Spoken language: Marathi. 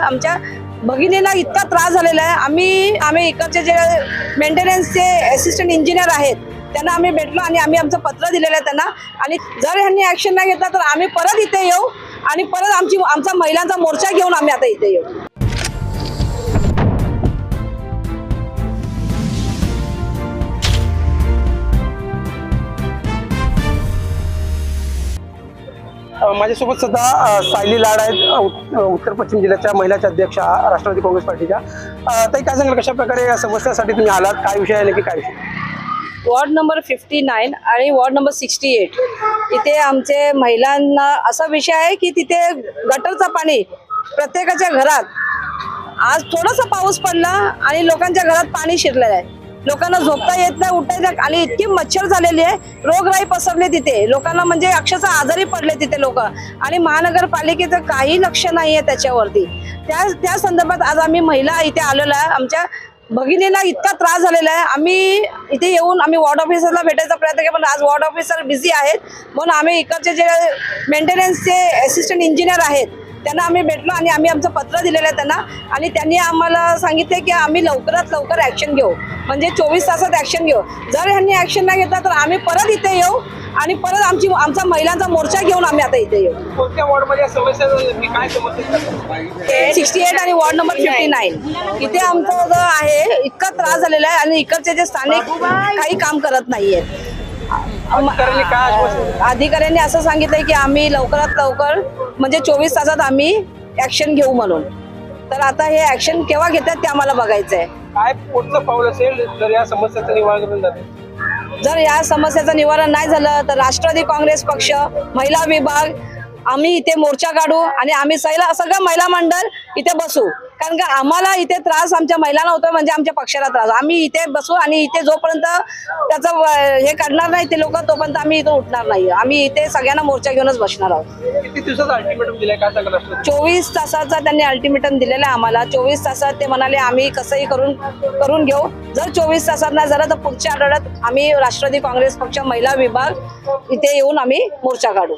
आमच्या भगिनींना इतका त्रास झालेला आहे। आम्ही इकडचे जे मेंटेनन्सचे असिस्टंट इंजिनियर आहेत त्यांना आम्ही भेटलो आणि आम्ही आमचं पत्र दिलेलं आहे त्यांना, आणि जर ह्यांनी ऍक्शन नाही घेतला तर आम्ही परत इथे येऊ आणि परत आमचा महिलांचा मोर्चा घेऊन आम्ही आता इथे येऊ। माझ्यासोबत सुद्धा सायली लाड आहेत, उत्तर पश्चिम जिल्ह्याच्या महिलाच्या अध्यक्षा राष्ट्रवादी काँग्रेस पार्टीच्या। ताई, काय सांगाल, कशा प्रकारे या समस्यासाठी तुम्ही आलात, काय विषय आहे नक्की, काय विषय? वॉर्ड नंबर 59 आणि वॉर्ड नंबर 68 इथे आमचे महिलांना असा विषय आहे की तिथे गटरचं पाणी प्रत्येकाच्या घरात, आज थोडासा पाऊस पडला आणि लोकांच्या घरात पाणी शिरलेलं आहे। लोकांना झोपता येत नाही, उठता येत नाही आणि इतकी मच्छर झालेली आहे, रोगराई पसरली तिथे, लोकांना म्हणजे अक्षरशः आजारी पडले तिथे लोक, आणि महानगरपालिकेचं काही लक्ष नाही आहे त्याच्यावरती। त्या संदर्भात आज आम्ही महिला इथे आलेलो आहे। आमच्या भगिनींना इतका त्रास झालेला आहे, आम्ही इथे येऊन आम्ही वॉर्ड ऑफिसरला भेटायचा प्रयत्न केला, पण आज वॉर्ड ऑफिसर बिझी आहेत, म्हणून आम्ही इकडचे जे मेंटेनन्सचे असिस्टंट इंजिनियर आहेत त्यांना आम्ही भेटलो आणि आम्ही आमचं पत्र दिलेलं आहे त्यांना, आणि त्यांनी आम्हाला सांगितले की आम्ही लवकरात लवकर ऍक्शन घेऊ, म्हणजे 24 तासात ऍक्शन घेऊ। जर ह्यांनी ऍक्शन नाही घेतला तर आम्ही परत इथे येऊ आणि परत आमचा महिलांचा मोर्चा घेऊन आम्ही आता इथे येऊ। कोणत्या वॉर्डमध्ये समस्या काय समस्या? 68 आणि वॉर्ड नंबर 59 इथे आमचं जो आहे इतका त्रास झालेला आहे, आणि इकडचे जे स्थानिक काही काम करत नाहीयेत। अधिकाऱ्यांनी असं सांगितलंय की आम्ही लवकरात लवकर म्हणजे 24 तासात आम्ही ऍक्शन घेऊ म्हणून। तर आता हे ऍक्शन केव्हा घेतात ते आम्हाला बघायचंय। काय पुढचं पाऊल असेल जर या समस्याचं निवारण करून जाते? जर या समस्याचं निवारण नाही झालं तर राष्ट्रवादी काँग्रेस पक्ष महिला विभाग आम्ही इथे मोर्चा काढू आणि आम्ही सगळं महिला मंडळ इथे बसू, कारण का आम्हाला इथे त्रास आमच्या महिलांना होतोय, म्हणजे आमच्या पक्षाला त्रास। आम्ही इथे बसू आणि इथे जोपर्यंत त्याचं हे काढणार नाही ते लोक, तोपर्यंत आम्ही इथं उठणार नाही। आम्ही इथे सगळ्यांना मोर्चा घेऊनच बसणार आहोत। किती दिवसाचा अल्टिमेटम दिलाय, काय सांगाल? 24 तासाचा त्यांनी अल्टिमेटम दिलेला आहे आम्हाला। 24 तासात ते म्हणाले आम्ही कसंही करून घेऊ। जर 24 तासात नाही झालं तर पुढच्या आठवड्यात आम्ही राष्ट्रवादी काँग्रेस पक्ष महिला विभाग इथे येऊन आम्ही मोर्चा काढू।